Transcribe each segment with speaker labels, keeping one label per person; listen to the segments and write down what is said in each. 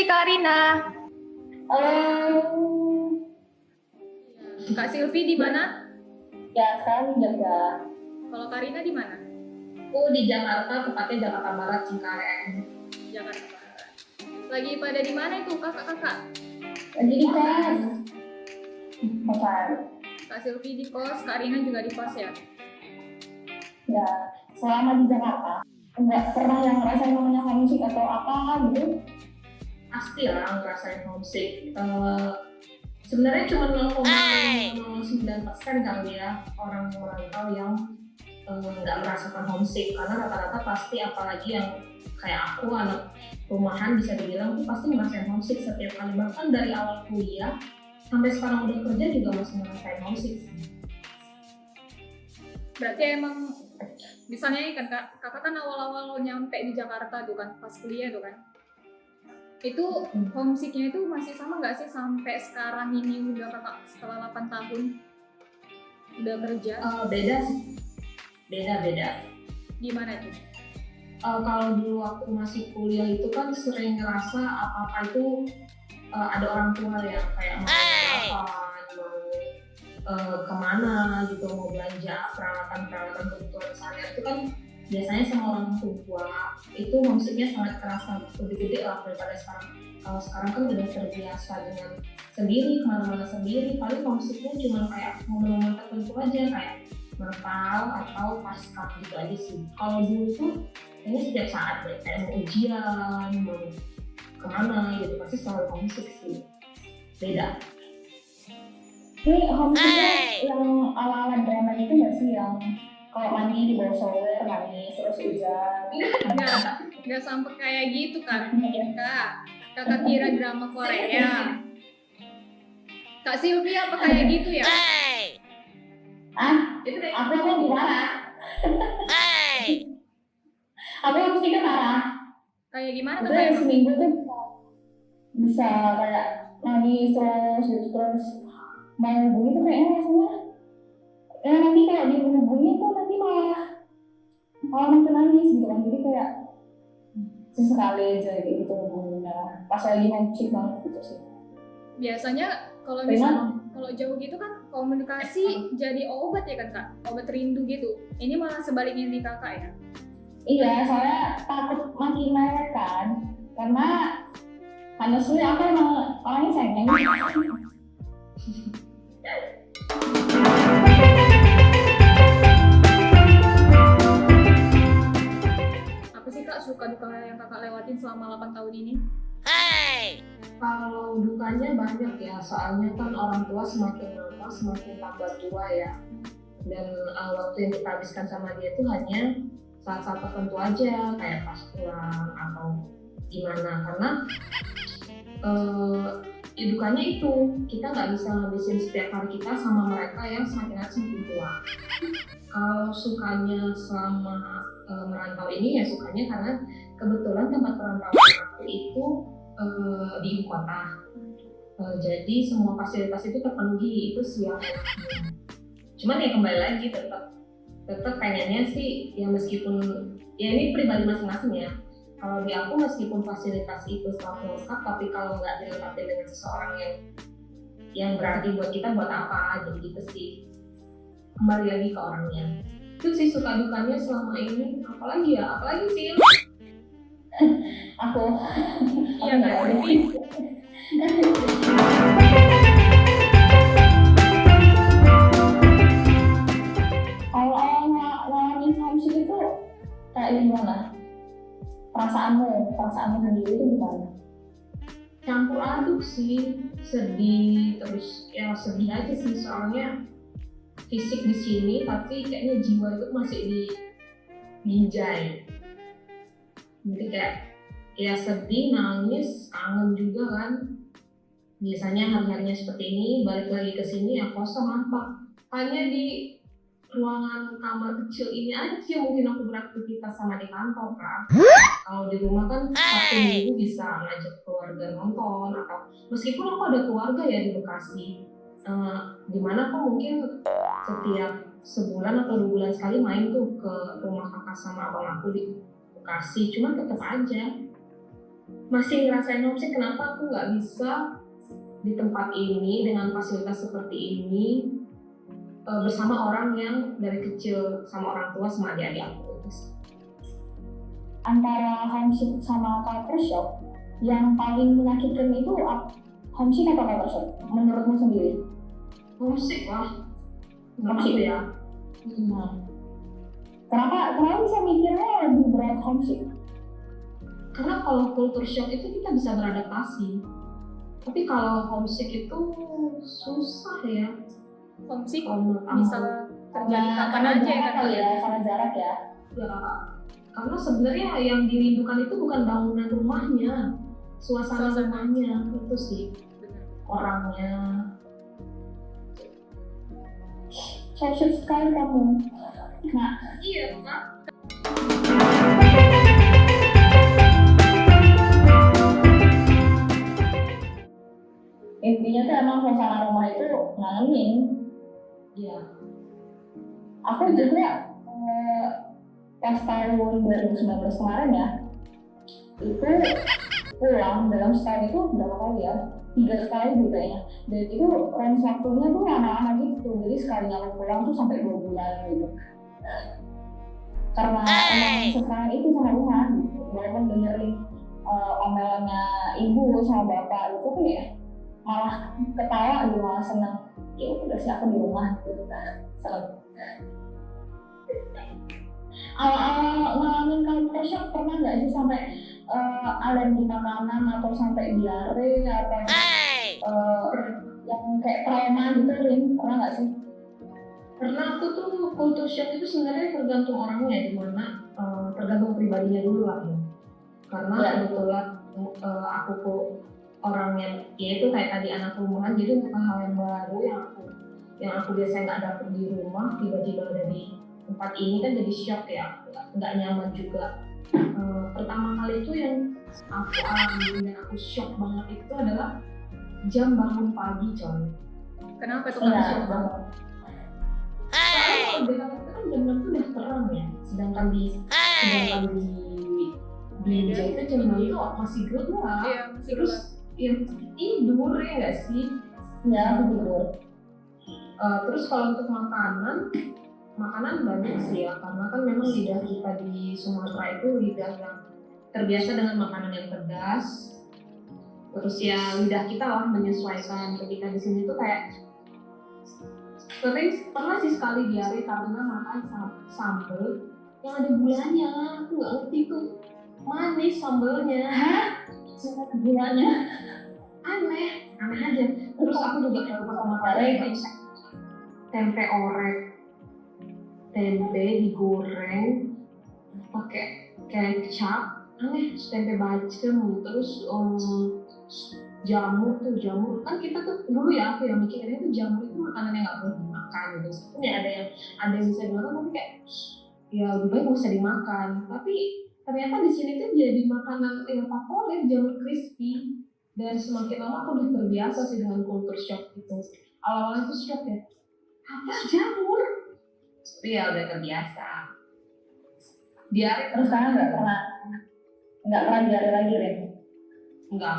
Speaker 1: Kak Rina.
Speaker 2: Um,
Speaker 1: Kak Silvi di mana?
Speaker 2: ya sekarang di Jogja.
Speaker 1: Kalau Kak Rina di mana?
Speaker 2: Aku di Jakarta, tepatnya Jakarta Barat, Cengkareng.
Speaker 1: Jakarta Barat. Lagi pada di mana itu kakak-kakak?
Speaker 2: Lagi di kos. Kosan.
Speaker 1: Kak Silvi di kos, Kak Rina juga di kos ya?
Speaker 2: Ya, selama di Jakarta nggak pernah yang ngerasain namanya homesick atau apa gitu. Pasti lah ngerasain homesick. Sebenarnya cuma 0,09% kali ya orang merantau yang nggak merasakan homesick, karena rata-rata pasti, apalagi yang kayak aku anak rumahan, bisa dibilang tuh pasti ngerasain homesick setiap kali, bahkan dari awal kuliah sampai sekarang udah kerja juga masih ngerasain homesick.
Speaker 1: Berarti emang misalnya kan kakak kan awal-awal nyampe di Jakarta tuh kan pas kuliah tuh kan, itu homesicknya itu masih sama nggak sih sampai sekarang ini udah kakak setelah 8 tahun udah kerja?
Speaker 2: Beda.
Speaker 1: Gimana tuh?
Speaker 2: Kalau dulu waktu masih kuliah itu kan sering ngerasa apa-apa itu ada orang tua ya, kayak mau kemana gitu, mau belanja peralatan kebutuhan sehari-hari itu kan biasanya sama orang tua. Itu homesicknya sangat kerasa, lebih gede lah daripada sekarang. Kalau sekarang kan udah terbiasa dengan sendiri, kemana-mana sendiri, paling homesicknya cuma kayak momen-momen tertentu aja, kayak Natal atau Paskah gitu aja sih. Kalau dulu tuh ini setiap saat deh, kayak mau ujian, mau kemana gitu, pasti selalu homesick sih. Beda. Ini homesicknya yang ala-ala drama itu nggak sih, yang kalau mandi di bawah shower, nangis terus hujan?
Speaker 1: Nggak sampai kayak gitu kan? Kakak kira drama Korea. Kak Silvi apa kayak gitu ya?
Speaker 2: Itu aku yang marah. Aku yang mesti marah.
Speaker 1: Kayak gimana tuh?
Speaker 2: Kayak seminggu tuh bisa kayak nangis terus mau hubungi tuh kayaknya rasanya nanti kayak dihubungi tuh nanti malah makin nangis gitu kan, jadi kayak sesekali aja kayak gitu hubunginya pas lagi homesick banget gitu sih.
Speaker 1: Biasanya kalau misalnya kalau jauh gitu kan komunikasi jadi obat ya kan Kak, obat rindu gitu. Ini malah sebaliknya di kakak ya?
Speaker 2: Iya, soalnya takut makin mewek kan, karena honestly aku emang orangnya sayang.
Speaker 1: Apa sih Kak suka duka yang kakak lewatin selama 8 tahun ini?
Speaker 2: Kalau dukanya banyak ya, soalnya kan orang tua semakin lama semakin tambah tua ya, dan waktu yang kita habiskan sama dia itu hanya saat-saat tertentu aja, kayak pas pulang atau gimana, karena dukanya itu kita nggak bisa ngabisin setiap hari kita sama mereka yang semakin tua. Kalau sukanya selama merantau ini ya sukanya karena kebetulan tempat perantauan aku itu di ibu kota, jadi semua fasilitas itu terpenuhi, itu siang. Cuman ya kembali lagi tetap pengennya sih ya, meskipun ya ini pribadi masing-masing ya. Kalau di aku meskipun fasilitas itu selalu lengkap, tapi kalau nggak dilengkapi dengan seseorang yang berarti buat kita, buat apa? Jadi gitu sih. Kembali lagi ke orangnya. Itu sih suka dukanya selama ini. Apalagi sih? Aku.
Speaker 1: Iya nggak sih?
Speaker 2: Kalau ngalamin homesick itu kayak gimana? Perasaanmu sendiri itu gimana? Campur aduk sih, sedih, terus ya sedih aja sih, soalnya fisik di sini tapi kayaknya jiwa itu masih di Binjai. Jadi kayak ya sedih, nangis, kangen juga kan. Biasanya hari-harinya seperti ini, balik lagi ke sini ya kosong, hampa. Hanya di ruangan kamar kecil ini aja mungkin aku beraktivitas sama di kantor kan. Kalau di rumah kan Sabtu Minggu bisa ngajak keluarga nonton, atau meskipun aku ada keluarga ya di Bekasi, dimana aku mungkin setiap sebulan atau 2 bulan sekali main tuh ke rumah kakak sama abang aku di Bekasi, cuma tetap aja masih ngerasain homesick, kenapa aku nggak bisa di tempat ini dengan fasilitas seperti ini bersama orang yang dari kecil sama orang tua sama adik-adik aku.
Speaker 3: Antara homesick sama culture shock, yang paling menyakitkan itu homesick atau culture shock menurutmu sendiri?
Speaker 2: Homesick lah, menurut
Speaker 3: Homesick.
Speaker 2: aku ya.
Speaker 3: Nah, kenapa bisa mikirnya lebih berat homesick?
Speaker 2: Karena kalau culture shock itu kita bisa beradaptasi, tapi kalau homesick itu susah ya.
Speaker 1: Homesick
Speaker 2: Kalau menurut aku.
Speaker 1: bisa terjadi kapan aja ya kan?
Speaker 3: kali ya, karena jarak ya.
Speaker 2: Ya, karena sebenarnya yang dirindukan itu bukan bangunan rumahnya, suasana rumahnya itu sih,
Speaker 1: Benar.
Speaker 2: orangnya.
Speaker 3: So sweet sekali kamu. Nah,
Speaker 2: Iya, Kak.
Speaker 3: intinya tuh emang suasana rumah itu ngangenin.
Speaker 2: Iya.
Speaker 3: Aku juga pas tahun 2019 kemarin ya, itu pulang dalam setahun itu berapa kali ya? 3 kali gitu kayaknya. Dan itu range waktunya tuh lama-lama gitu. Jadi sekalinya aku pulang tuh sampai 2 bulan gitu. Karena emang sekarang itu sama rumah gitu. Walaupun dengerin omelannya ibu sama bapak itu kayak malah ketawa gitu, malah seneng. Ya udah sih aku di rumah gitu. Seneng. Awal-awal ngalamin culture shock pernah nggak sih sampai alergi makanan atau sampai diare atau yang kayak trauma gitu, Rin? Pernah nggak sih?
Speaker 2: Karena aku tuh culture shock itu sebenarnya tergantung orangnya, di mana tergantung pribadinya dulu lah ya. Karena
Speaker 3: Ya.
Speaker 2: kebetulan aku tuh orang yang ya itu kayak tadi anak rumahan, jadi bukan hal yang baru yang aku biasanya nggak dapet di rumah, tiba-tiba dari tempat ini kan jadi shock ya, nggak nyaman juga. Pertama kali itu yang aku alami dan aku shock banget itu adalah jam bangun pagi, coy.
Speaker 1: Kenapa tuh
Speaker 3: Iya,
Speaker 1: Kak?
Speaker 3: banget.
Speaker 2: Soalnya kalau di Jakarta kan jam 6 itu udah terang ya, sedangkan di Jogja itu jam 6 itu masih gelap.
Speaker 1: Iya, masih
Speaker 2: Terus ya tidur ya nggak sih?
Speaker 3: Ya, aku tidur.
Speaker 2: Terus kalau untuk makanan banyak sih ya, karena kan memang lidah kita di Sumatera itu lidah yang terbiasa dengan makanan yang pedas. Terus ya lidah kita lah menyesuaikan ketika di sini tuh kayak pernah sih sekali diare karena makan sambal yang ada gulanya. Aku nggak ngerti tuh, manis sambelnya,
Speaker 3: Gulanya.
Speaker 2: aneh aja. Terus aku juga baru pertama kali tempe orek, tempe digoreng pakai kecap, aneh. Tempe bacem, terus jamur kan kita tuh dulu ya, aku yang mikirnya tuh jamur itu makanan yang nggak boleh dimakan gitu. Sebenarnya ada yang bisa dimakan, tapi kayak ya lebih baik nggak usah dimakan. Tapi ternyata di sini tuh jadi makanan yang favorit, jamur crispy. Dan semakin lama aku udah terbiasa sih dengan culture shock itu. Awalnya tuh shock ya, apa jamur? Tapi ya udah terbiasa. Diare
Speaker 3: Terus sekarang nggak pernah diare lagi, Rin?
Speaker 2: enggak.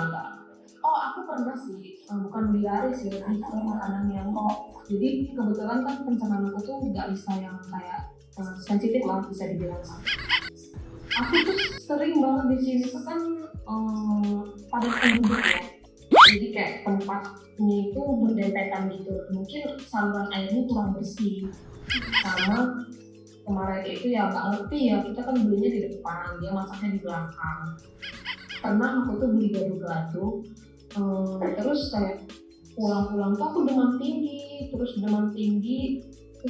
Speaker 2: Oh, aku pernah sih, bukan diare sih, lebih ke makanan yang jadi kebetulan kan pencernaan aku tuh nggak bisa yang kayak sensitif lah, bisa dibilang. Aku tuh sering banget di sini tuh kan padat penduduk ya, jadi kayak tempatnya itu berdempetan gitu. Mungkin saluran airnya kurang bersih, sama kemarin itu ya nggak ngerti ya, kita kan belinya di depan, dia masaknya di belakang. Pernah aku tuh beli gado-gado, terus kayak pulang-pulang tuh aku demam tinggi, terus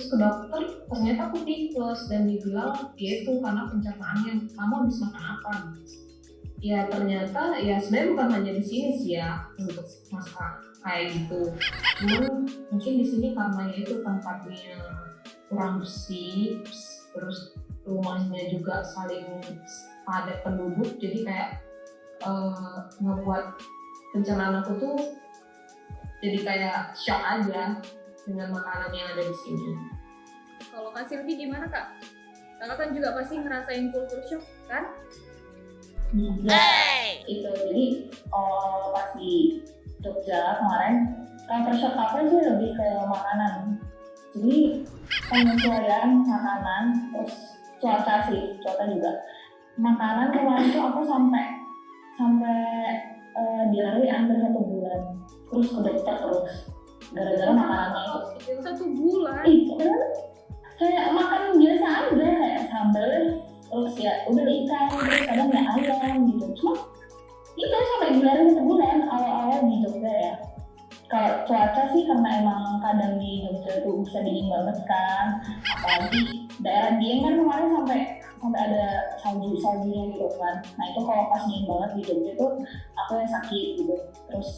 Speaker 2: ke dokter ternyata aku tipes, dan dibilang ya itu karena pencernaannya, kamu habis makan apa? Ya ternyata ya sebenarnya bukan hanya di sini sih ya untuk masalah kayak gitu, cuman mungkin di sini karena ya itu tempatnya kurang bersih, terus rumahnya juga saling padat penduduk, jadi kayak ngebuat pencernaan aku tuh jadi kayak shock aja dengan makanan yang ada di sini.
Speaker 1: Kalau Kak Silvi gimana Kak? Kakak kan juga pasti ngerasain culture shock kan?
Speaker 3: Ya, itu. Jadi pas di Jogja kemarin, culture shock aku sih lebih ke makanan. Jadi penyesuaian makanan, terus cuaca juga. Makanan kemarin tuh aku sampai diare hampir 1 bulan, terus ke dokter terus gara-gara makanannya itu.
Speaker 1: 1 bulan.
Speaker 3: Itu kayak makan biasa aja, kayak sambal, terus ya udah ikan, terus kadang ya ayam gitu. Cuma itu sampai diare 1 bulan awal-awal di Jogja ya. Kalau cuaca sih karena emang kadang di Jogja itu bisa dingin banget kan, apalagi daerah Dieng kan kemarin sampai ada saljunya gitu kan. Nah itu kalau pas dingin banget di Jogja tuh aku yang sakit gitu. Terus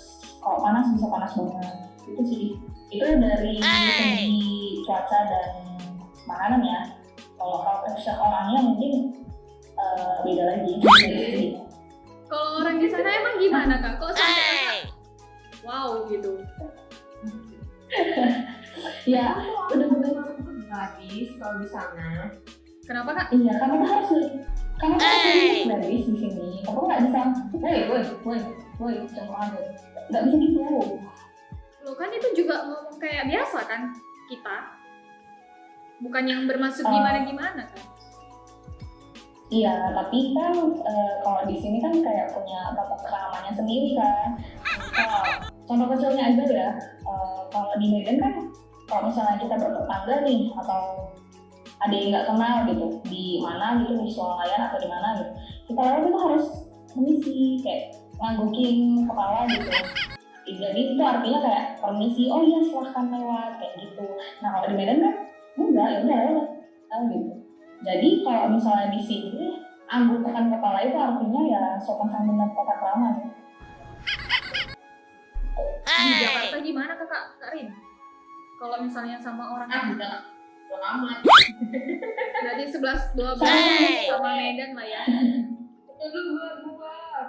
Speaker 3: kalau panas bisa panas banget. Itu sih. Itu dari segi cuaca dan makanan ya. Kalau culture orangnya mungkin beda lagi.
Speaker 1: Kalau orang di sana emang gimana Kak? Kok sampai Kakak wow gitu?
Speaker 3: Ya,
Speaker 2: Bener-bener habis kalau di sana.
Speaker 1: Kenapa Kak?
Speaker 3: iya, kamu tuh harus gratis di sini. Kamu nggak bisa, woi, jangan ada. Nggak bisa gitu.
Speaker 1: Lo kan itu juga ngomong kayak biasa kan kita? Bukan yang bermaksud gimana-gimana kan?
Speaker 3: Iya, tapi kan kalau di sini kan kayak punya tata keramanya sendiri kan. Nah, contoh kecilnya aja ya, kalau di Medan kan, kalau misalnya kita bertetangga nih atau ada yang nggak kenal gitu di mana gitu, di Swalayan atau di mana gitu, kita lewat itu harus permisi, kayak nganggukin kepala gitu. Jadi itu artinya kayak permisi, oh iya silahkan lewat kayak gitu. Nah kalau di Medan kan enggak, ya udah lewat gitu. Jadi kalau misalnya di sini anggukan kepala itu artinya ya sopan santun dan tata krama sih.
Speaker 1: Di Jakarta gimana Kak Rin? Kalau misalnya sama orang
Speaker 2: Udah amat.
Speaker 1: berarti 11-12 sama Medan lah ya.
Speaker 2: Itu dua.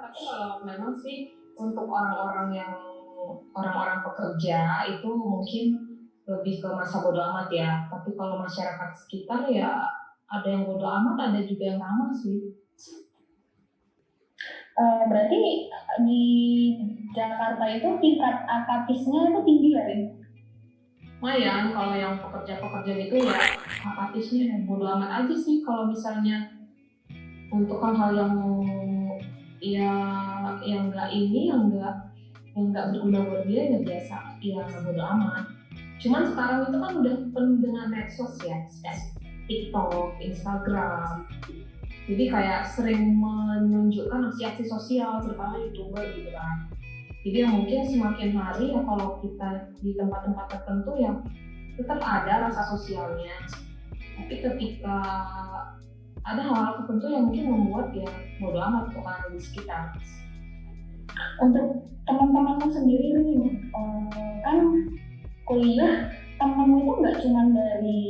Speaker 2: Tapi kalau memang sih untuk orang-orang pekerja itu mungkin lebih ke masa bodo amat ya. Tapi kalau masyarakat sekitar ya ada yang bodo amat, ada juga yang ramah sih.
Speaker 3: Berarti di Jakarta itu tingkat apatisnya itu tinggi ya, Rin?
Speaker 2: Lumayan kalau yang pekerja-pekerja gitu ya apatisnya bodo amat aja sih. Kalau misalnya untuk hal-hal yang nggak berguna buat dia ya biasa, ya bodo amat. Cuman sekarang itu kan udah penuh dengan medsos ya, TikTok, Instagram. Jadi kayak sering menunjukkan aksi-aksi sosial, terutama YouTuber gitu kan. Jadi ya mungkin semakin hari ya kalau kita di tempat-tempat tertentu ya tetap ada rasa sosialnya. Tapi ketika ada hal-hal tertentu yang mungkin membuat ya bodo amat untuk orang di sekitar.
Speaker 3: Untuk teman-temanmu sendiri nih, kan kuliah temanmu itu nggak cuma dari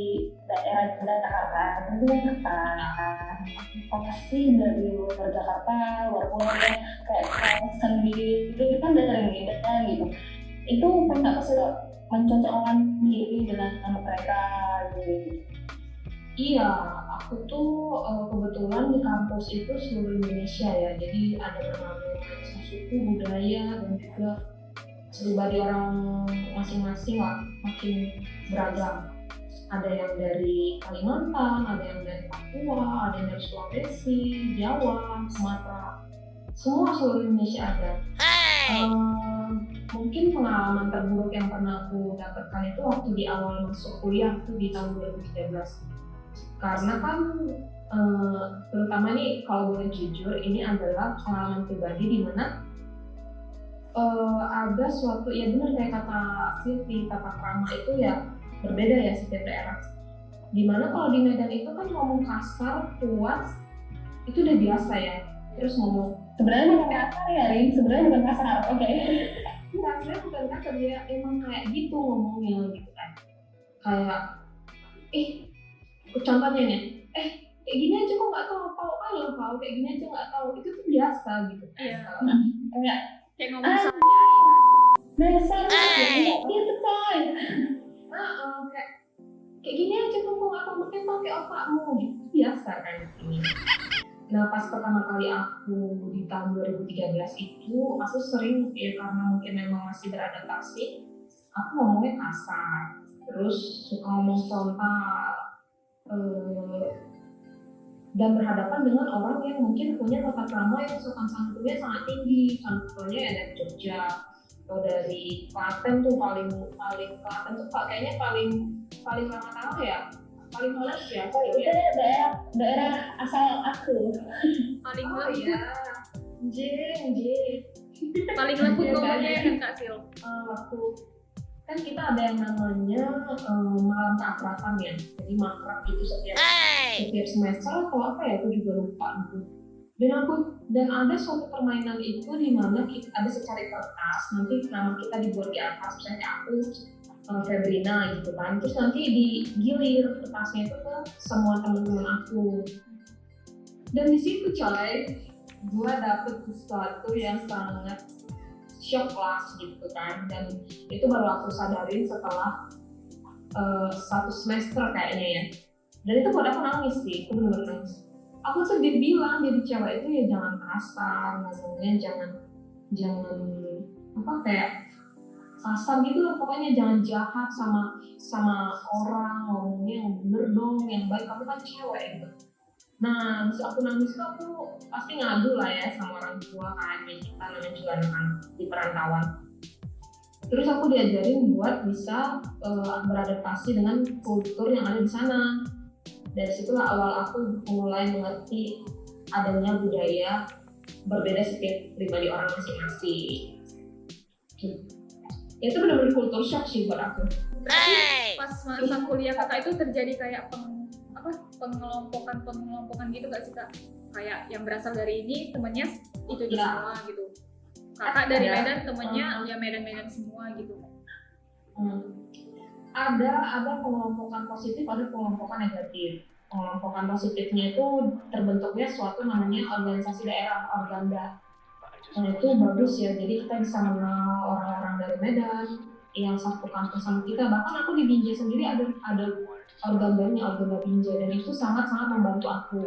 Speaker 3: daerah Jakarta, tentunya kan pasti dari luar Jakarta, luar pulau kayak sendiri itu kan dari Medan gitu. Itu pernah mencocokkan diri dengan mereka gitu.
Speaker 2: Iya, aku tuh kebetulan di kampus itu seluruh Indonesia ya, jadi ada berbagai macam suku, budaya, dan juga pribadi orang masing-masing lah, makin beragam. Ada yang dari Kalimantan, ada yang dari Papua, ada yang dari Sulawesi, Jawa, Sumatera, semua seluruh Indonesia ada. Mungkin pengalaman terburuk yang pernah aku dapatkan itu waktu di awal masuk kuliah tuh di tahun 2013. Karena kan terutama nih kalau boleh jujur ini adalah pengalaman pribadi di mana ada suatu, ya benar kayak kata Siti, tata krama itu ya berbeda ya setiap daerah. Dimana kalau di Medan itu kan ngomong kasar, puas itu udah biasa ya. Terus ngomong
Speaker 3: sebenarnya bukan kasar ya, Rin, sebenarnya bukan kasar, oke.
Speaker 2: Sebenarnya bukan kasar, dia emang kayak gitu ngomongnya gitu kan. Kayak contohnya nih, kayak gini aja kok nggak tahu, kau kayak gini aja nggak tahu, itu tuh biasa gitu.
Speaker 1: Iya. Kayak ngomong sehari-hari.
Speaker 3: Dasar itu coy.
Speaker 2: Kayak gini aja kok nggak tahu, pakai otakmu gitu, biasa kan di sini. Nah pas pertama kali aku di tahun 2013 itu aku sering ya karena mungkin memang masih beradaptasi, aku ngomongnya kasar, terus suka ngomong frontal, eh, dan berhadapan dengan orang yang mungkin punya tata krama yang sopan santunnya sangat tinggi, contohnya ya dari Jogja atau dari Klaten tuh paling paling Klaten tuh kayaknya paling paling ramah-tamah ya, paling halus ya.
Speaker 3: Oh, itu daerah asal aku.
Speaker 1: Paling
Speaker 2: Oh
Speaker 1: lembut,
Speaker 2: iya, J.
Speaker 1: paling lembut
Speaker 2: Iya,
Speaker 1: ngomongnya
Speaker 2: kan?
Speaker 1: ya kan Kak Sil.
Speaker 2: Waktu kan kita ada yang namanya malam keakraban ya, jadi makrab gitu setiap semester atau apa ya, aku juga lupa gitu. Dan ada suatu permainan itu di mana ada secari kertas, nanti nama kita dibuat di atas, misalnya aku Febrina gitu kan, terus nanti digilir kertasnya itu ke semua teman-teman aku. Dan di situ coy, gue dapet sesuatu yang sangat shock lah gitu kan, dan itu baru aku sadarin setelah 1 semester kayaknya ya. Dan itu buat aku nangis sih, aku bener-bener nangis. Aku sedih bilang jadi cewek itu ya jangan kasar ngomongnya, jangan apa kayak kasar gitu loh, pokoknya jangan jahat sama orang, ngomongnya yang bener dong, yang baik, kamu kan cewek gitu. Nah, terus aku nangis itu aku pasti ngadu lah ya sama orang tua kan, ya kita namanya juga anak di perantauan. Terus aku diajarin buat bisa beradaptasi dengan kultur yang ada di sana. Dari situlah awal aku mulai mengerti adanya budaya berbeda setiap pribadi orang masing-masing. Itu benar-benar kultur shock sih buat aku.
Speaker 1: Berarti pas masa kuliah kakak itu terjadi kayak pengelompokan gitu gak sih Kak? Kayak yang berasal dari ini temennya itu
Speaker 2: Ya.
Speaker 1: semua gitu. Kakak dari
Speaker 2: Ada.
Speaker 1: Medan temennya ya Medan semua gitu.
Speaker 2: Ada pengelompokan positif, ada pengelompokan negatif. Pengelompokan positifnya itu terbentuknya suatu namanya organisasi daerah, Organda. Nah itu bagus ya, jadi kita bisa mengenal orang-orang dari Medan yang satu kampus sama kita. Bahkan aku di Binjai sendiri ada Organdanya, Organda Binjai, dan itu sangat-sangat membantu aku,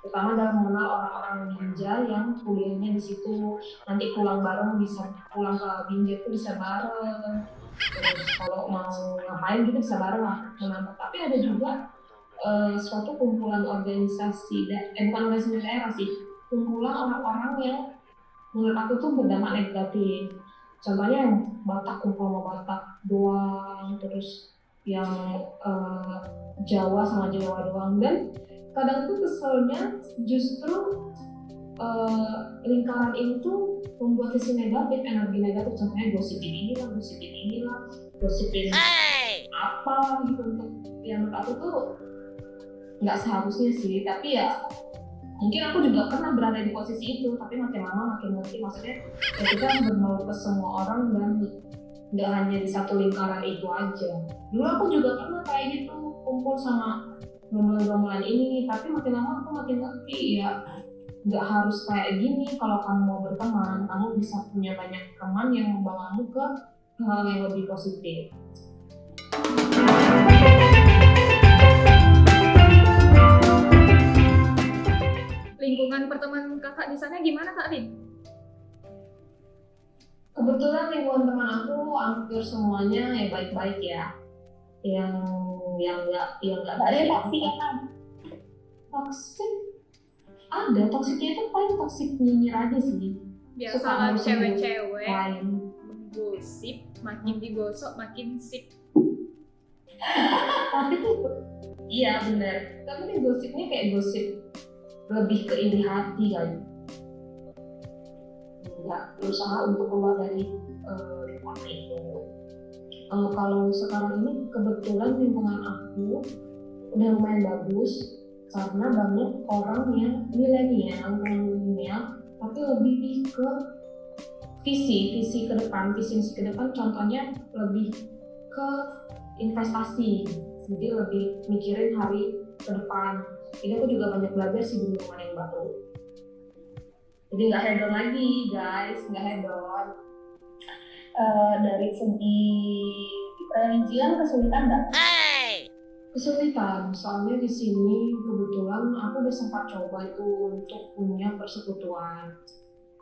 Speaker 2: terutama dalam mengenal orang-orang Binjai yang kuliahnya di situ. Nanti pulang bareng, bisa pulang ke Binjai itu bisa bareng. Terus kalau mau ngapain gitu bisa bareng lah menambah. Tapi ada juga suatu kumpulan organisasi, bukan organisasi daerah sih, kumpulan orang-orang yang menurut aku tuh berdampak negatif. Contohnya yang Batak kumpul sama Batak doang, terus yang Jawa sama Jawa doang. Dan kadang tuh keselnya justru lingkaran ini tuh membuat sisi negatif, energi negatif. Contohnya gosipin inilah, gosipin apa gitu. Untuk yang menurut aku tuh nggak seharusnya sih, tapi ya mungkin aku juga pernah berada di posisi itu, tapi makin lama makin ngerti, maksudnya ya kita berbaur ke semua orang dan nggak hanya di satu lingkaran itu aja. Dulu aku juga pernah kayak gitu, kumpul sama gerombolan ini, tapi makin lama aku makin ngerti ya nggak harus kayak gini. Kalau kamu mau berteman, kamu bisa punya banyak teman yang membawamu ke hal yang lebih positif.
Speaker 1: Lingkungan pertemanan kakak di sana gimana Kak Lin?
Speaker 2: Kebetulan lingkungan teman aku hampir semuanya ya baik-baik ya, yang nggak
Speaker 3: Ada yang toksik kan?
Speaker 2: toksik. Ada toksiknya itu paling toksik nyinyir aja sih.
Speaker 1: Biasalah
Speaker 2: ngurusin
Speaker 1: cewek-cewek
Speaker 2: lain.
Speaker 1: menggosip, makin digosok makin sip.
Speaker 2: Tapi tuh iya benar, tapi nih gosipnya kayak gosip lebih ke iri hati kan, nggak berusaha untuk keluar dari lingkungan itu. Kalau sekarang ini kebetulan lingkungan aku udah lumayan bagus karena banyak orang yang milenial, tapi lebih ke visi ke depan, visi ke depan. Contohnya lebih ke investasi, jadi lebih mikirin hari ke depan. Jadi aku juga banyak belajar sih di lingkungan yang baru. Jadi nggak hedon lagi guys, nggak hedon.
Speaker 3: Dari segi religion kesulitan nggak?
Speaker 2: Kesulitan, soalnya di sini kebetulan aku udah sempat coba itu untuk punya persekutuan.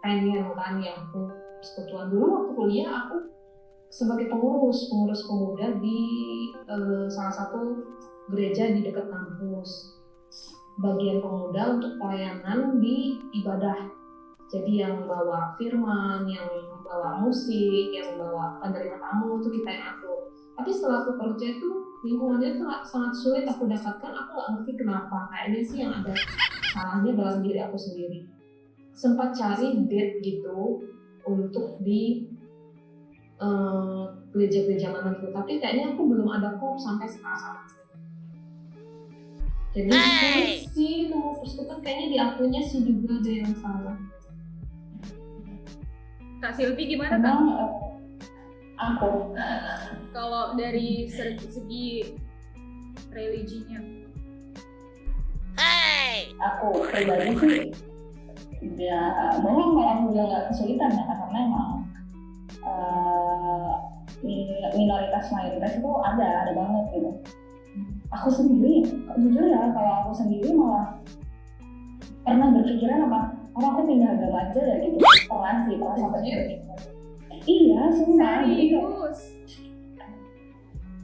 Speaker 2: Pengen kan yang persekutuan dulu waktu kuliah aku sebagai pengurus pemuda di salah satu gereja di dekat kampus. Bagian pemuda untuk pelayanan di ibadah. Jadi yang bawa firman, yang bawa musik, yang bawa penerima tamu itu kita yang atur. Tapi setelah aku kerja itu lingkungannya sangat sulit aku dapatkan. Aku nggak ngerti kenapa. Kayaknya sih yang ada salahnya dalam diri aku sendiri. Sempat cari date gitu untuk di gereja-gereja mana gitu. Tapi kayaknya aku belum ada kok sampai sekarang. Jadi sulit sih nemu persekutuan, kayaknya di akunya sih juga ada yang salah.
Speaker 1: Kak Silvi gimana Kak?
Speaker 3: Memang aku
Speaker 1: Kalau dari segi religinya?
Speaker 3: aku pribadi sih ya memang kalau aku bilang nggak kesulitan ya karena emang minoritas mayoritas itu ada banget gitu. Aku sendiri jujur ya kalau aku sendiri malah pernah berpikiran apa aku pindah agama aja ya gitu. Pernah sampai gitu. Iya sumpah gitu.
Speaker 1: Serius?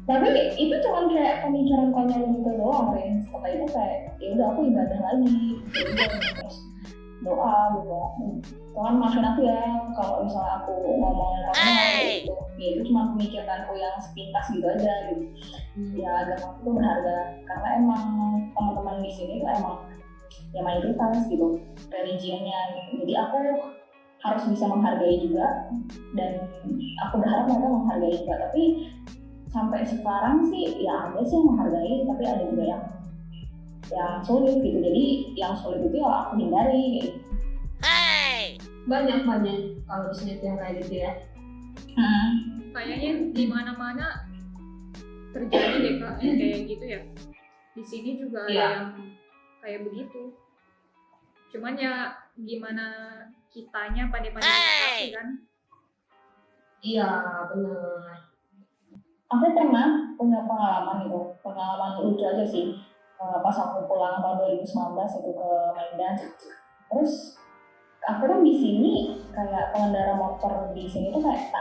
Speaker 3: Tapi itu cuma kayak pemikiran konyol gitu doang Rin. Setelah itu kayak ya udah aku ibadah lagi gitu. Terus doa gitu. Tuhan maafin aku ya kalau misalnya aku ngomongin orang gitu. Ya itu cuma pemikiranku yang sepintas gitu aja gitu. Ya agama itu berharga karena emang teman-teman di sini tuh emang ya mayoritas gitu religinya gitu. Jadi aku harus bisa menghargai juga dan aku berharap mereka menghargai juga. Tapi sampai sekarang sih ya ada sih yang menghargai tapi ada juga yang sulit gitu. Jadi yang sulit itu ya aku hindari gitu.
Speaker 2: Banyak kalau di sini yang kayak gitu ya.
Speaker 1: Kayaknya di mana-mana terjadi deh Kak yang kayak gitu ya. Di sini juga ada yang kayak begitu. Cuman ya gimana kitanya pandai-pandai menyikapi kan.
Speaker 2: Iya benar.
Speaker 3: Aku pernah punya pengalaman lucu aja sih. Pas aku pulang tahun 2019 itu ke Medan. Terus aku kan di sini kayak pengendara motor di sini tuh kayak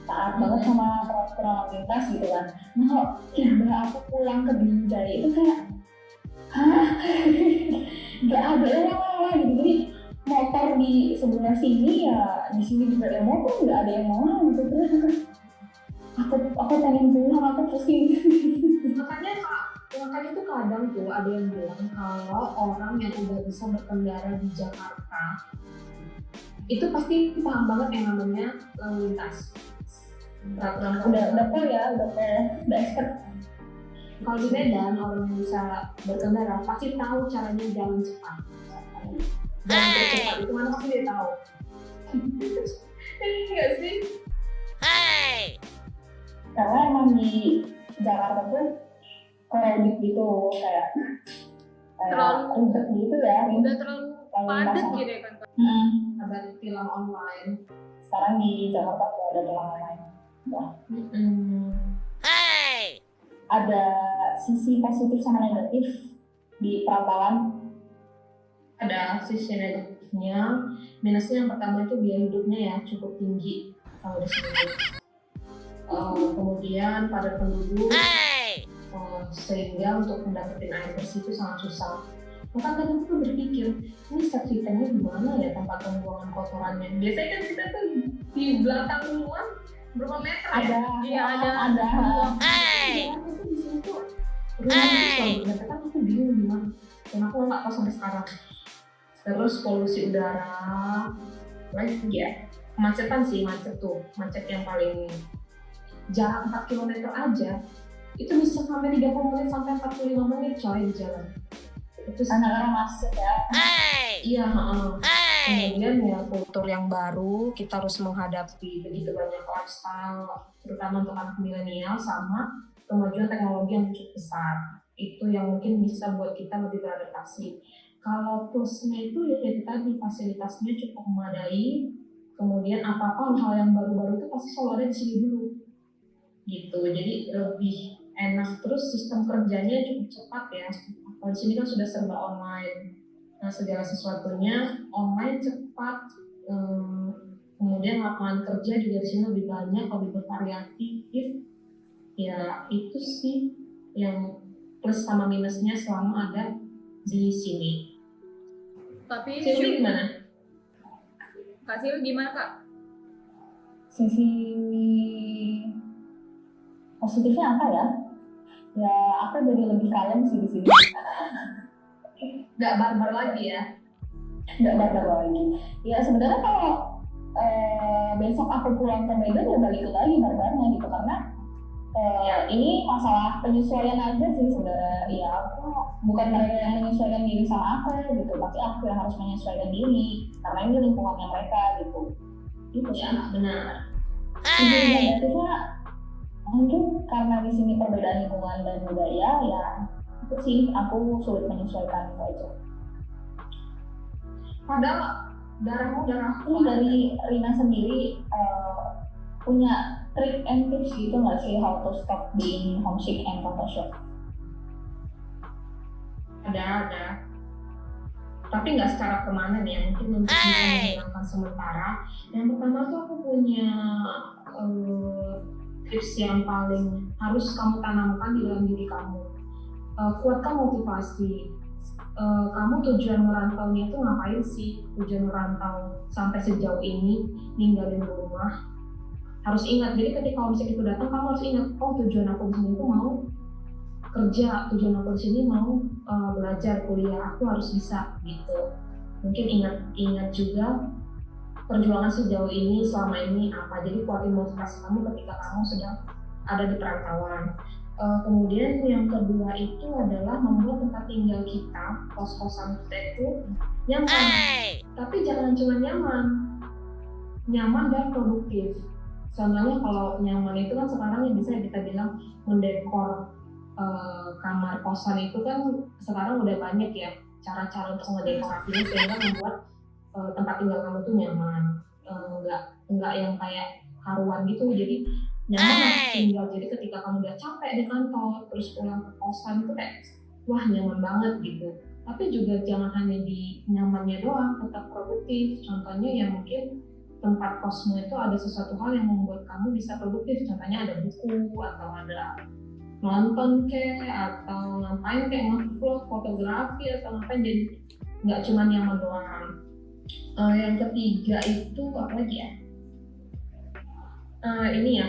Speaker 3: taat banget sama peraturan lalu lintas gitu kan. Nah kalau tiba aku pulang ke Binjai itu kayak nggak ada yang lawan gitu. Jadi motor di sebelah sini ya di sini juga ada motor, nggak ada yang mau gitu. Terus aku pengen pulang, aku pusing.
Speaker 2: Makanya tuh kadang tuh ada yang bilang kalau orang yang udah bisa berkendara di Jakarta itu pasti paham banget yang namanya lalu lintas.
Speaker 3: Udah expert.
Speaker 2: Kalau di Medan orang yang bisa berkendara pasti tahu caranya jalan cepat. Jalan cepat itu mana pasti dia tahu. Enggak sih?
Speaker 3: Karena emang di Jakarta tuh crowded gitu kayak
Speaker 1: Terlalu
Speaker 3: ribet gitu ya.
Speaker 1: udah terlalu padat gitu ya kan Kak.
Speaker 2: Ada tilang online.
Speaker 3: Sekarang di Jakarta tuh ada tilang online. Ada sisi positif sama negatif di perantauan.
Speaker 2: Ada sisi negatifnya. Minusnya yang pertama itu biaya hidupnya ya cukup tinggi kalau di sini. Kemudian padat penduduk, sehingga untuk mendapatkan air bersih itu sangat susah. Maka kadang aku berpikir, ini safety tanknya di mana ya tempat pembuangan kotorannya? Biasanya kan kita tuh di belakang rumah berapa meter ya?
Speaker 1: Iya ada.
Speaker 2: Itu di sini tuh rumahnya selalu berantakan, aku bingung gimana. Dan aku nggak tahu sampai sekarang. Terus polusi udara, lagi ya kemacetan sih, macet yang paling jarak 4 km aja itu bisa sampai 30 menit sampai 45 menit coy di jalan. Itu
Speaker 3: Anak-anak masuk ya.
Speaker 2: Iya, kemudian ya kultur yang baru, kita harus menghadapi begitu banyak lifestyle, terutama untuk anak milenial sama kemajuan teknologi yang cukup besar. Itu yang mungkin bisa buat kita lebih beradaptasi. Kalau plusnya itu ya tadi fasilitasnya cukup memadai, kemudian apa-apa hal yang baru-baru itu pasti selalu ada di sini dulu. Gitu, jadi lebih enak, terus sistem kerjanya cukup cepat ya. Kalau di sini kan sudah serba online, nah segala sesuatunya online cepat. Kemudian lapangan kerja juga di sini lebih banyak, lebih bervariatif. Ya itu sih yang plus sama minusnya selama ada di sini.
Speaker 1: Tapi
Speaker 2: Sini gimana?
Speaker 1: Kak Sil gimana Kak?
Speaker 3: Sisi positifnya apa ya? Ya aku jadi lebih kalem sih di sini.
Speaker 2: Nggak barbar lagi ya?
Speaker 3: Nggak barbar lagi. Ya sebenarnya kalau besok aku pulang ke Medan ya balik lagi barbarnya gitu, karena ini masalah penyesuaian aja sih sebenarnya. Ya aku bukan mereka yang menyesuaikan diri sama aku gitu, tapi aku yang harus menyesuaikan diri karena ini lingkungannya mereka gitu. Itu sih.
Speaker 2: Ya benar.
Speaker 3: Sisi negatifnya mungkin karena di sini perbedaan lingkungan dan budaya, ya itu sih aku sulit menyesuaikan itu aja.
Speaker 2: Padahal darahmu darah
Speaker 3: Ini dari Rina sendiri punya trik and tips gitu nggak sih how to stop being homesick and culture shock?
Speaker 2: ada. Tapi nggak secara permanen ya, mungkin untuk bisa menghilangkan sementara. Yang pertama tuh aku punya tips yang paling harus kamu tanamkan di dalam diri kamu. Kuatkan motivasi. Kamu tujuan merantaunya itu ngapain sih? Tujuan merantau sampai sejauh ini ninggalin rumah. Harus ingat, jadi ketika homesick itu datang, kamu harus ingat, oh tujuan aku di sini itu mau kerja, tujuan aku di sini mau belajar, kuliah, aku harus bisa gitu. Mungkin ingat juga perjuangan sejauh ini, selama ini apa. Jadi kuatin motivasi kamu ketika kamu sedang ada di perantauan. Kemudian yang kedua itu adalah membuat tempat tinggal kita, kos-kosan kita itu nyaman. Tapi jangan cuma nyaman dan produktif. Contohnya kalau nyaman itu kan sekarang yang bisa kita bilang mendekor kamar kosan itu kan sekarang udah banyak ya cara-cara untuk mendekorasinya sehingga membuat tempat tinggal kamu tuh nyaman, nggak yang kayak karuan gitu. Jadi nyaman tinggal, jadi ketika kamu udah capek di kantor terus pulang ke kosan itu kayak wah nyaman banget gitu. Tapi juga jangan hanya di nyamannya doang, tetap produktif. Contohnya ya mungkin tempat kosmu itu ada sesuatu hal yang membuat kamu bisa produktif, contohnya ada buku atau ada nonton atau ngapain nge-vlog, fotografi atau ngapain, jadi nggak cuma nyaman doang. Yang ketiga itu apa lagi ya? Ini ya,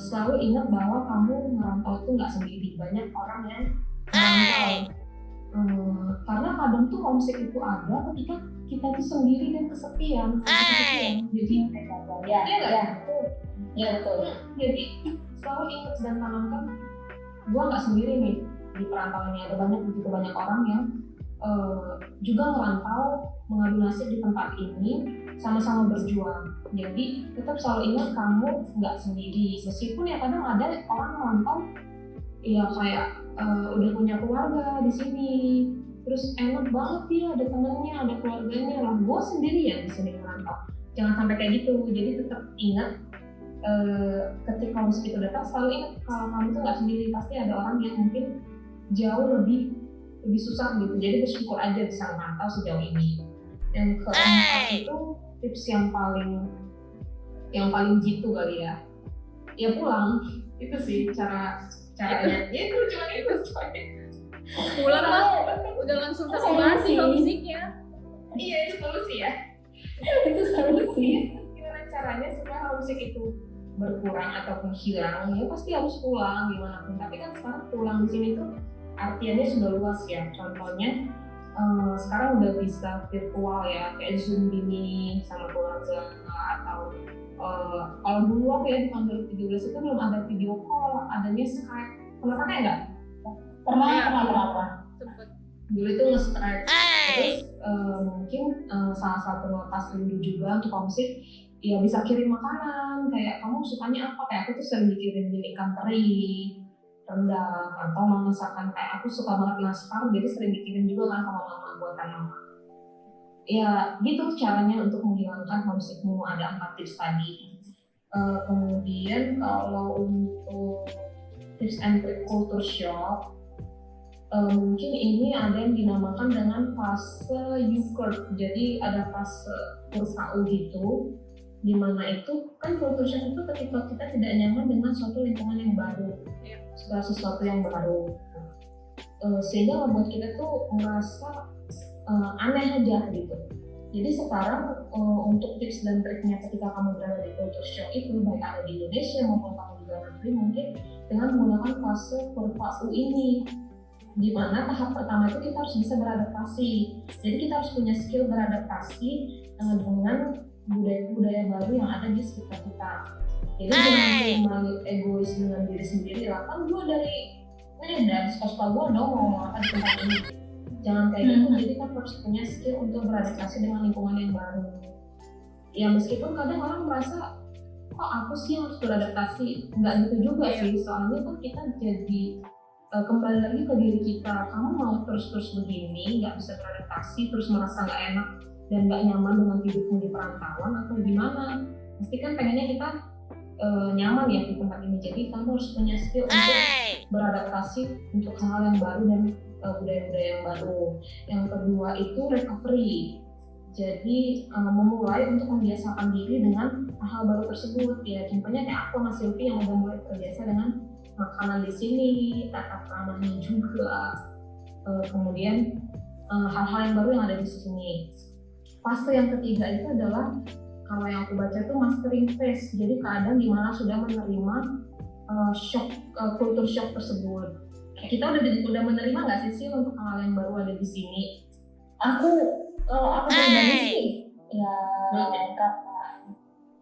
Speaker 2: selalu ingat bahwa kamu merantau itu nggak sendiri, banyak orang yang merantau. Karena kadang tuh homesick itu ada ketika kita tuh sendiri dan kesepian. Jadi
Speaker 3: ya betul.
Speaker 2: Jadi selalu ingat dan tanamkan, gue nggak sendiri nih di perantauan ini, ada begitu banyak orang yang juga merantau, mengadu nasib di tempat ini, sama-sama berjuang. Jadi tetap selalu ingat kamu nggak sendiri, meskipun ya kadang ada orang merantau ya kayak udah punya keluarga di sini, terus enak banget dia ada temennya, ada keluarganya, lah gue sendiri ya di sini merantau. Jangan sampai kayak gitu. Jadi tetap ingat ketika homesick itu datang, selalu ingat kalau kamu tuh nggak sendiri, pasti ada orang yang mungkin jauh lebih susah gitu. Jadi bersyukur aja bisa merantau sejauh ini. Yang keempat itu tips yang paling jitu kali ya pulang. Itu sih caranya. Itu cuma itu
Speaker 1: Pulang lah, udah langsung terobati homesicknya.
Speaker 2: Iya, itu solusi ya.
Speaker 3: Itu solusi.
Speaker 2: Gimana caranya supaya homesick itu berkurang ataupun hilang? Ya pasti harus pulang gimana pun. Tapi kan sekarang pulang di sini tuh artiannya sudah luas ya. Contohnya sekarang udah bisa virtual ya, kayak Zoom gini sama keluarga, atau kalau dulu aku ya di tahun 2017 itu belum ada video call, adanya Skype. Pernah pakai nggak?
Speaker 3: Pernah.
Speaker 2: Dulu itu nge-Skype. Terus mungkin salah satu lepas rindu juga untuk homesick, ya bisa kirim makanan, kayak kamu sukanya apa, kayak aku tuh sering dikirim ikan teri, rendang, atau masakan kayak aku suka banget nastar, jadi sering dikirim juga kan sama mama, buatan mama. Ya gitu caranya untuk menghilangkan homesickmu, ada 4 tips tadi. Kemudian kalau untuk tips and trick culture shock, mungkin ini ada yang dinamakan dengan fase U-curve. Jadi ada fase kurva U gitu, dimana itu kan culture shock itu ketika kita tidak nyaman dengan suatu lingkungan yang baru, segala sesuatu yang baru, sehingga membuat kita tuh merasa aneh aja gitu. Jadi sekarang untuk tips dan triknya ketika kamu berada di culture shock itu, baik ada di Indonesia maupun kamu di luar negeri, mungkin dengan menggunakan fase kurva U ini, di mana tahap pertama itu kita harus bisa beradaptasi. Jadi kita harus punya skill beradaptasi dengan budaya-budaya baru yang ada di sekitar kita. Jadi jangan cuma egois dengan diri sendiri lah, kan gue dari Medan, suka-suka gue dong mau apa di tempat ini. Jangan kayak gitu. Jadi kan harus punya skill untuk beradaptasi dengan lingkungan yang baru. Ya meskipun kadang orang merasa kok aku sih harus beradaptasi, nggak gitu juga sih. Soalnya kan kita jadi kembali lagi ke diri kita. Kamu mau terus-terus begini, nggak bisa beradaptasi, terus merasa nggak enak dan nggak nyaman dengan hidupmu di perantauan atau gimana? Pasti kan pengennya kita nyaman ya di tempat ini. Jadi kamu harus punya skill untuk beradaptasi untuk hal-hal yang baru dan budaya-budaya yang baru. Yang kedua itu recovery. Jadi memulai untuk membiasakan diri dengan hal baru tersebut. Ya contohnya kayak aku sama Sylvie yang udah mulai terbiasa dengan makanan di sini, tata keramanya juga, kemudian hal-hal yang baru yang ada di sini. Fase yang ketiga itu adalah kalau yang aku baca itu mastering phase. Jadi keadaan dimana sudah menerima culture shock tersebut. Kita udah menerima nggak sih untuk hal yang baru ada di sini?
Speaker 3: Aku pribadi sih, ya karena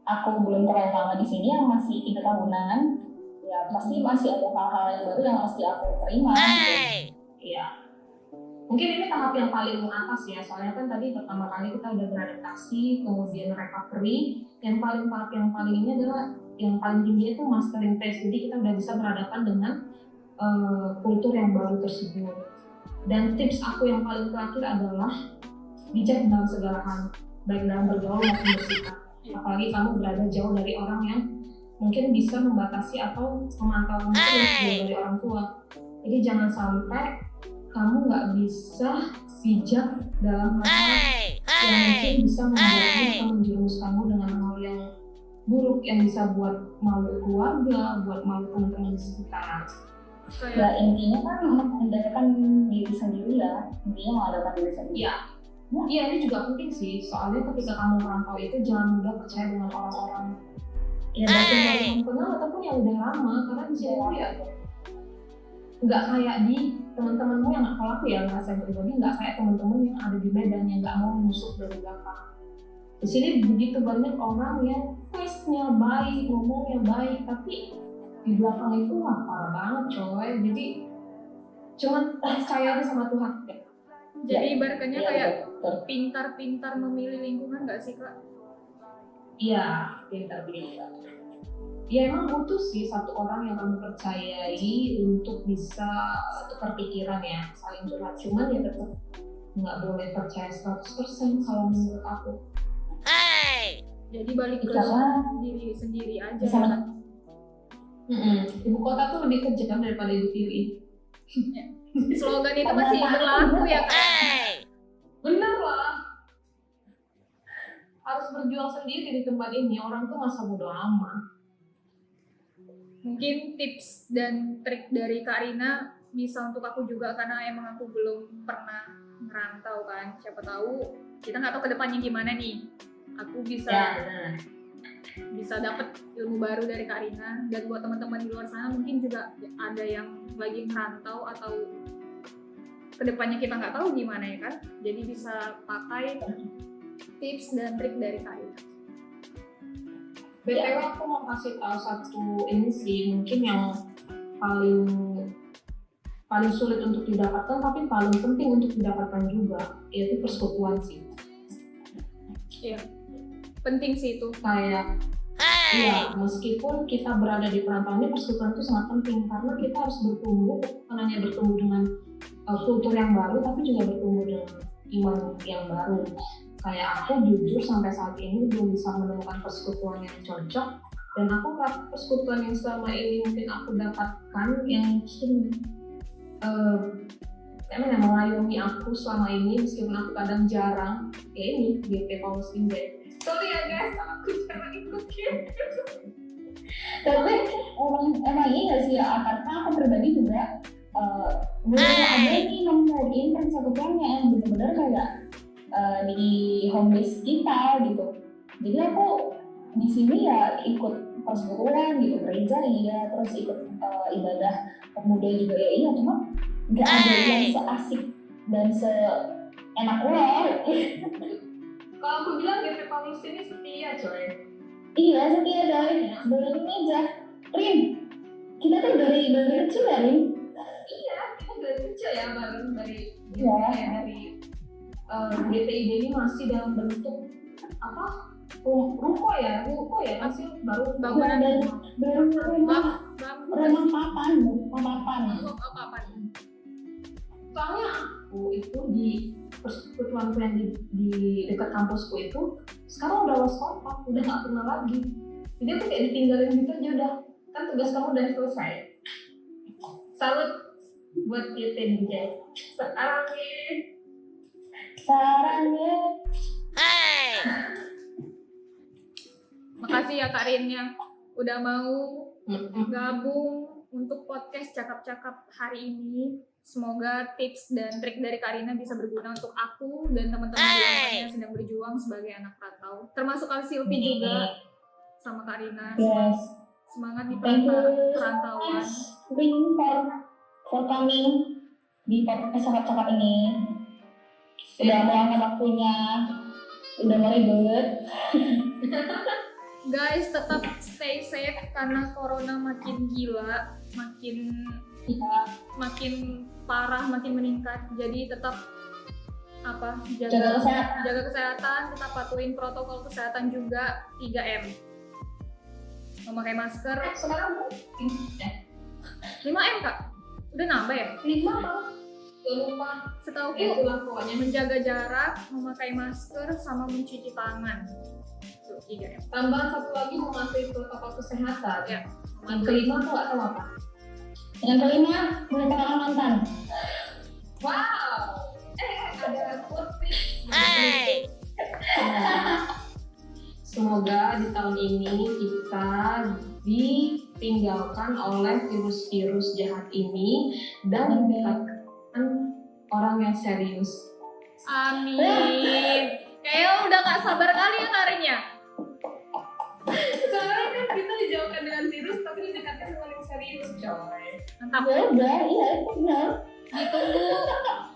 Speaker 3: aku belum terlalu lama di sini, yang masih 3 tahunan. Ya pasti masih ada hal-hal yang baru yang mesti aku terima.
Speaker 2: Iya. Mungkin ini tahap yang paling atas ya, soalnya kan tadi pertama kali kita udah beradaptasi, kemudian recovery. Yang tahap yang paling ini adalah yang paling tinggi itu mastering phase. Jadi kita udah bisa berhadapan dengan kultur yang baru tersebut. Dan tips aku yang paling terakhir adalah bijak dalam segala hal, baik dalam bergaul maupun bersikap. Apalagi kamu berada jauh dari orang yang mungkin bisa membatasi atau memantau kamu dari orang tua. Jadi jangan sampai kamu nggak bisa bijak dalam hal yang mungkin bisa membuatmu atau menjerumus kamu dengan hal yang buruk yang bisa buat malu keluarga, buat malu teman-teman di sekitar.
Speaker 3: Ya intinya kan mengandalkan diri sendiri ya, intinya mengandalkan diri sendiri.
Speaker 2: Iya, ini juga penting sih, soalnya ketika kamu merantau itu jangan mudah percaya dengan orang-orang ya baik yang baru kenal ataupun yang udah lama, karena di sini tuh ya nggak kayak di teman-temanmu yang, kalau aku ya ngerasain pribadi, nggak kayak teman-teman yang ada di Medan yang nggak mau menusuk dari belakang. Di sini begitu banyak orang yang face-nya baik, ngomongnya baik, tapi di belakang itu parah banget coy. Jadi cuman percaya sama Tuhan.
Speaker 1: Jadi ibaratnya kayak pintar-pintar memilih lingkungan nggak sih Kak?
Speaker 2: Iya, pintar-pintar. Ya emang butuh sih satu orang yang kamu percayai untuk bisa tukar pikiran ya, saling curhat. Cuman ya tetap nggak boleh percaya 100% kalau menurut aku.
Speaker 1: Jadi balik ke diri sendiri aja kan?
Speaker 2: Ibu kota tuh lebih kejam daripada ibu tiri.
Speaker 1: Slogan itu masih berlaku ya Kak?
Speaker 2: Bener lah. Harus berjuang sendiri di tempat ini, orang tuh masa bodo amat.
Speaker 1: Mungkin tips dan trik dari Kak Rina bisa untuk aku juga, karena emang aku belum pernah ngerantau kan. Siapa tahu kita nggak tahu kedepannya gimana nih. Aku bisa dapat ilmu baru dari Kak Rina. Dan buat teman-teman di luar sana mungkin juga ada yang lagi ngerantau atau kedepannya kita nggak tahu gimana ya kan. Jadi bisa pakai tips dan trik dari Kak Rina.
Speaker 2: BTW aku mau kasih tahu satu ini sih, mungkin yang paling sulit untuk didapatkan tapi paling penting untuk didapatkan juga, yaitu persekutuan sih.
Speaker 1: Iya, penting sih itu.
Speaker 2: Kayak iya, meskipun kita berada di perantauan ini, persekutuan itu sangat penting karena kita harus bertumbuh, bukan hanya bertumbuh dengan kultur yang baru, tapi juga bertumbuh dengan iman yang baru. Kayak aku jujur sampai saat ini belum bisa menemukan persekutuan yang cocok Dan aku persekutuan yang selama ini mungkin aku dapatkan yang mungkin kayaknya mengayomi aku selama ini meskipun aku kadang jarang, ya ini GP Paulus Indet. Sorry ya guys, aku jarang ikut GP.
Speaker 3: Tapi emang iya gak sih ya, karena aku pribadi juga belum ada nih nemuin persekutuan yang benar-benar kayak di home base kita gitu. Jadi aku di sini ya ikut persekutuan gitu, gereja iya, terus ikut ibadah pemuda juga ya iya, cuma nggak ada yang seasik dan seenak lo.
Speaker 2: Kalau aku bilang GP Paulus ini setia coy.
Speaker 3: Iya setia dari aja. Rin, kita tuh dari kecil ya Rin.
Speaker 2: Iya, kita dari kecil ya bareng dari
Speaker 3: Iya.
Speaker 2: dari GPID ini masih dalam bentuk apa? Ruko ya masih baru
Speaker 1: Bangunan
Speaker 3: baru rumah papan.
Speaker 1: apa?
Speaker 2: Soalnya aku itu di persekutuan yang di dekat kampusku itu sekarang udah lost kontak, udah nggak kenal lagi. Jadi aku kayak ditinggalin gitu aja, udah kan tugas kamu udah selesai. Salut buat kita DJ.
Speaker 3: Sarangnya.
Speaker 1: Makasih ya Kak Rin yang udah mau gabung untuk podcast cakap-cakap hari ini. Semoga tips dan trik dari Karina bisa berguna untuk aku dan teman-teman yang sedang berjuang sebagai anak rantau. Termasuk Kak Silvi juga sama Karina.
Speaker 3: Yes.
Speaker 1: Semangat di
Speaker 3: Thank you
Speaker 1: perantauan.
Speaker 3: Rin for coming di podcast cakap-cakap ini. Udah meluangkan waktunya, udah mau ribet.
Speaker 1: Guys, tetap stay safe karena corona makin gila, makin parah, makin meningkat. Jadi tetap jaga kesehatan, tetap patuhin protokol kesehatan juga 3M. Memakai masker.
Speaker 2: Sekarang
Speaker 1: 5M Kak? Udah nambah ya?
Speaker 2: 5 malah. Gak lupa.
Speaker 1: Setauku
Speaker 2: Itulah pokoknya.
Speaker 1: menjaga jarak, memakai masker, sama mencuci tangan. Itu 3M.
Speaker 2: Tambahan satu lagi mematuhi protokol kesehatan.
Speaker 1: Ya.
Speaker 2: Yang kelima tuh gak tahu apa.
Speaker 3: Yang kelima, melupakan mantan.
Speaker 2: Wow. Ada quote Semoga di tahun ini kita ditinggalkan oleh virus-virus jahat ini dan dikatakan orang yang serius.
Speaker 1: Amin. Kayaknya udah gak sabar kali ya Karinnya.
Speaker 2: Soalnya kan kita dijauhkan dengan virus tapi didekatkan dengan yang serius, coy.
Speaker 1: Mantap.
Speaker 3: Ya udah, iya itu benar.
Speaker 1: Ditunggu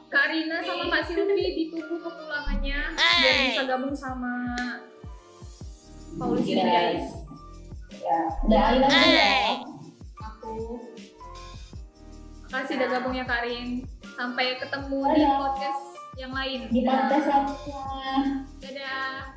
Speaker 1: Karina sama Kak Silvi, ditunggu kepulangannya biar bisa gabung sama Paulus ini guys.
Speaker 3: Ya, doain aja ya.
Speaker 2: Aku
Speaker 1: Makasih udah gabungnya Karin. Sampai ketemu di podcast yang lain.
Speaker 3: Di podcast selanjutnya.
Speaker 1: Dadah.